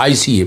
ICA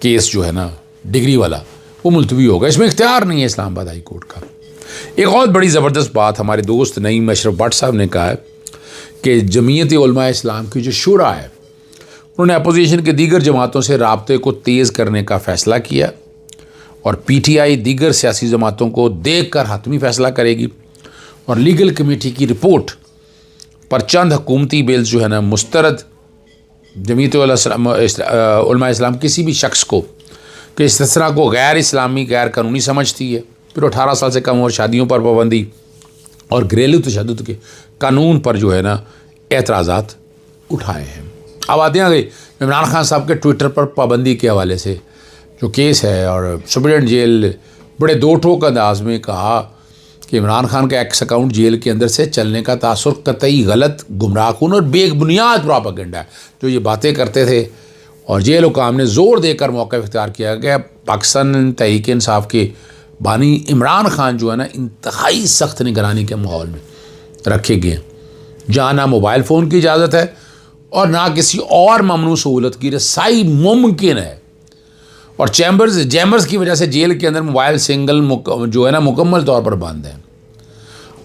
case جو ہے نا ڈگری والا وہ ملتوی ہوگا. اس میں اختیار نہیں ہے اسلام آباد ہائی کورٹ کا. ایک اور بڑی زبردست بات ہمارے دوست نعیم اشرف بٹ صاحب نے کہا ہے کہ جمعیت علماء اسلام کی جو شورا ہے انہوں نے اپوزیشن کے دیگر جماعتوں سے رابطے کو تیز کرنے کا فیصلہ کیا اور پی ٹی آئی دیگر سیاسی جماعتوں کو دیکھ کر حتمی فیصلہ کرے گی اور لیگل کمیٹی کی رپورٹ پر چند حکومتی بلز جو ہے نا مسترد. جمعیت علماء اسلام کسی بھی شخص کو کہ استثنا کو غیر اسلامی غیر قانونی سمجھتی ہے. پھر 18 سال سے کم عمر شادیوں پر پابندی اور گھریلو تشدد کے قانون پر جو ہے نا اعتراضات اٹھائے ہیں. اب آتے ہیں عمران خان صاحب کے ٹویٹر پر پابندی کے حوالے سے جو کیس ہے, اور سپرنٹینڈنٹ جیل بڑے دو ٹوک انداز میں کہا کہ عمران خان کا ایکس اکاؤنٹ جیل کے اندر سے چلنے کا تاثر قطعی غلط, گمراہ کن اور بے بنیاد پروپیگنڈا ہے. جو یہ باتیں کرتے تھے اور جیل حکام نے زور دے کر موقع اختیار کیا کہ پاکستان تحریک انصاف کے بانی عمران خان جو ہے نا انتہائی سخت نگرانی کے ماحول میں رکھے گئے ہیں جہاں نہ موبائل فون کی اجازت ہے اور نہ کسی اور ممنوع سہولت کی رسائی ممکن ہے. اور جیمرز کی وجہ سے جیل کے اندر موبائل سنگل جو ہے نا مکمل طور پر بند ہے.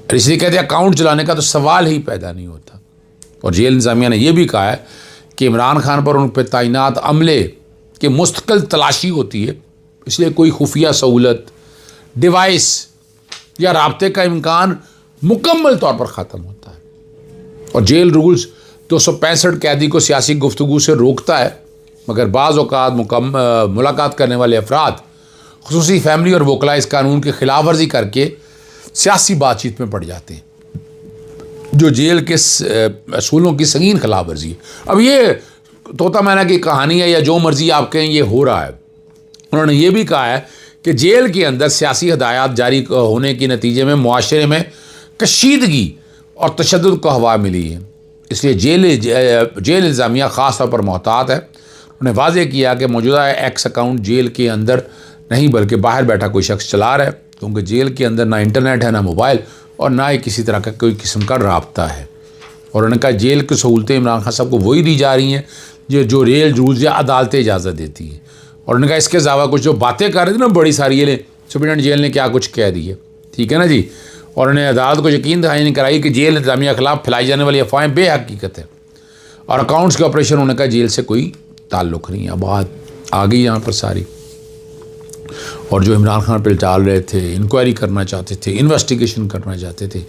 اس لیے کہتے ہیں اکاؤنٹ چلانے کا تو سوال ہی پیدا نہیں ہوتا. اور جیل انتظامیہ نے یہ بھی کہا ہے کہ عمران خان پر ان پہ تعینات عملے کی مستقل تلاشی ہوتی ہے, اس لیے کوئی خفیہ سہولت, ڈیوائس یا رابطے کا امکان مکمل طور پر ختم ہوتا ہے. اور جیل رولز 265 قیدی کو سیاسی گفتگو سے روکتا ہے, مگر بعض اوقات ملاقات کرنے والے افراد خصوصی فیملی اور وکلاء اس قانون کی خلاف ورزی کر کے سیاسی بات چیت میں پڑ جاتے ہیں, جو جیل کے اصولوں کی سنگین خلاف ورزی ہے. اب یہ طوطا مینا کی کہانی ہے یا جو مرضی آپ کہیں, یہ ہو رہا ہے. انہوں نے یہ بھی کہا ہے کہ جیل کے اندر سیاسی ہدایات جاری ہونے کے نتیجے میں معاشرے میں کشیدگی اور تشدد کو ہوا ملی ہے, اس لیے جیل انتظامیہ خاص طور پر محتاط ہے. انہوں نے واضح کیا کہ موجودہ ایکس اکاؤنٹ جیل کے اندر نہیں بلکہ باہر بیٹھا کوئی شخص چلا رہا ہے, کیونکہ جیل کے اندر نہ انٹرنیٹ ہے, نہ موبائل, اور نہ ہی کسی طرح کا کوئی قسم کا رابطہ ہے. اور انہوں نے کہا جیل کی سہولتیں عمران خان صاحب کو وہی دی جا رہی ہیں جو ریل رولز یا عدالتیں اجازت دیتی ہیں. اور انہوں نے کہا اس کے علاوہ کچھ جو باتیں کر رہے تھے نا بڑی ساری, یہ سپرنٹینڈنٹ جیل نے کیا کچھ کہہ دی ہے, ٹھیک ہے نا جی. اور انہوں نے عدالت کو یقین دہانی نہیں کرائی کہ جیل انتظامیہ کے خلاف پھیلائی جانے والی افواہیں بے حقیقت ہے اور اکاؤنٹس کے آپریشن انہوں نے کہا جیل سے کوئی تعلق نہیں ہے. بات آ گئی یہاں پر ساری. اور جو عمران خان پہ ڈال رہے تھے, انکوائری کرنا چاہتے تھے, انویسٹیگیشن کرنا چاہتے تھے,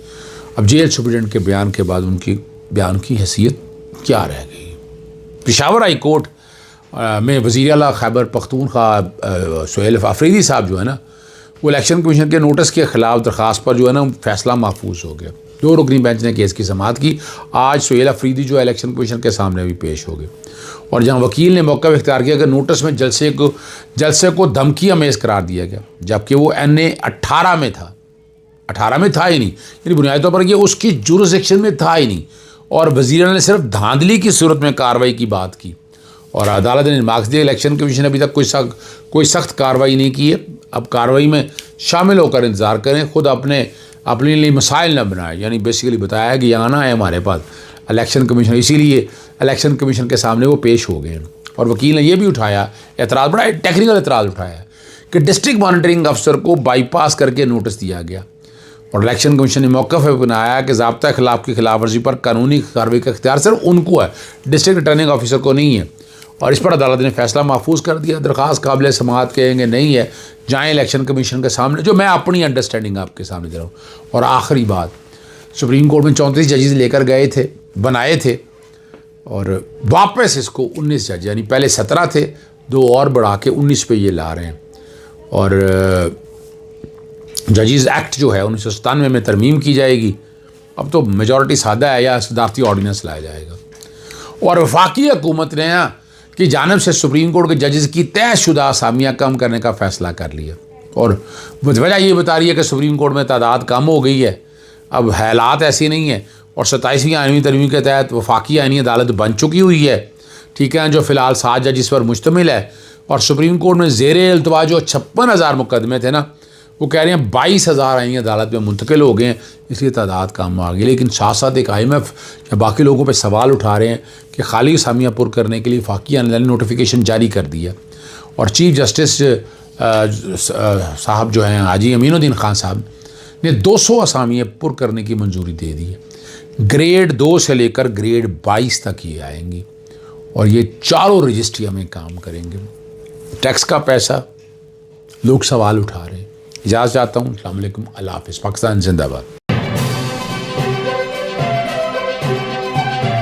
اب جیل سپرنٹینڈنٹ کے بیان کے بعد ان کی بیان کی حیثیت کیا رہ گئی. پشاور ہائی کورٹ میں وزیر اعلیٰ خیبر پختونخوا سہیل آفریدی صاحب جو ہے نا وہ الیکشن کمیشن کے نوٹس کے خلاف درخواست پر جو ہے نا فیصلہ محفوظ ہو گیا. 2 رکنی بینچ نے کیس کی سماعت کی. آج سہیل آفریدی جو الیکشن کمیشن کے سامنے بھی پیش ہو گئے اور جہاں وکیل نے موقع اختیار کیا کہ نوٹس میں جلسے کو دھمکی آمیز قرار دیا گیا, جبکہ وہ NA 18 میں تھا, 18 میں تھا ہی نہیں, یعنی بنیادی طور پر یہ اس کی جورسڈکشن میں تھا ہی نہیں. اور وزیر نے صرف دھاندلی کی صورت میں کارروائی کی بات کی اور عدالت نے مارکس دیا الیکشن کمیشن ابھی تک کوئی سخت کارروائی نہیں کی ہے. اب کارروائی میں شامل ہو کر انتظار کریں, خود اپنے لیے مسائل نہ بنائیں. یعنی بیسیکلی بتایا ہے کہ یہ آنا ہے ہمارے پاس الیکشن کمیشن, اسی لیے الیکشن کمیشن کے سامنے وہ پیش ہو گئے ہیں. اور وکیل نے یہ بھی اٹھایا اعتراض, بڑا ٹیکنیکل اعتراض اٹھایا ہے کہ ڈسٹرکٹ مانیٹرنگ افسر کو بائی پاس کر کے نوٹس دیا گیا اور الیکشن کمیشن نے موقف بنایا کہ ضابطہ خلاف کی خلاف ورزی پر قانونی کارروائی کا اختیار صرف ان کو ہے, ڈسٹرکٹ ریٹرننگ آفیسر کو نہیں ہے. اور اس پر عدالت نے فیصلہ محفوظ کر دیا. درخواست قابل سماعت کہیں گے نہیں ہے, جائیں الیکشن کمیشن کے سامنے, جو میں اپنی انڈرسٹینڈنگ آپ کے سامنے دے رہا ہوں. اور آخری بات, سپریم کورٹ میں 34 ججز لے کر گئے تھے, بنائے تھے, اور واپس اس کو 19 جج, یعنی پہلے 17 تھے, 2 اور بڑھا کے 19 پہ یہ لا رہے ہیں. اور ججز ایکٹ جو ہے 1997 میں ترمیم کی جائے گی. اب تو میجورٹی سادہ ہے یا صدارتی آرڈیننس لایا جائے گا. اور وفاقی حکومت نے کی جانب سے سپریم کورٹ کے ججز کی طے شدہ اسامیاں کم کرنے کا فیصلہ کر لیا. اور وجہ یہ بتا رہی ہے کہ سپریم کورٹ میں تعداد کم ہو گئی ہے, اب حالات ایسی نہیں ہیں. اور 27ویں آئینی ترمیم کے تحت وفاقی آئینی عدالت بن چکی ہوئی ہے, ٹھیک ہے, جو فی الحال 7 ججز پر مشتمل ہے. اور سپریم کورٹ میں زیر التوا جو 56,000 مقدمے تھے نا, وہ کہہ رہے ہیں 22,000 آئینی عدالت میں منتقل ہو گئے ہیں, اس لیے تعداد کم آ گئی. لیکن ساتھ ساتھ ایک IMF یا باقی لوگوں پہ سوال اٹھا رہے ہیں کہ خالی اسامیاں پر کرنے کے لیے وفاقی آئینی نوٹیفیکیشن جاری کر دیا. اور چیف جسٹس صاحب جو ہیں حاجی امین الدین خان صاحب نے 200 اسامیاں پر کرنے کی منظوری دے دی ہے۔ گریڈ 2 سے لے کر گریڈ 22 تک یہ آئیں گی اور یہ چاروں رجسٹریوں میں کام کریں گے۔ ٹیکس کا پیسہ لوگ سوال اٹھا رہے ہیں۔ اجازت چاہتا ہوں، السلام علیکم، اللہ حافظ، پاکستان زندہ باد۔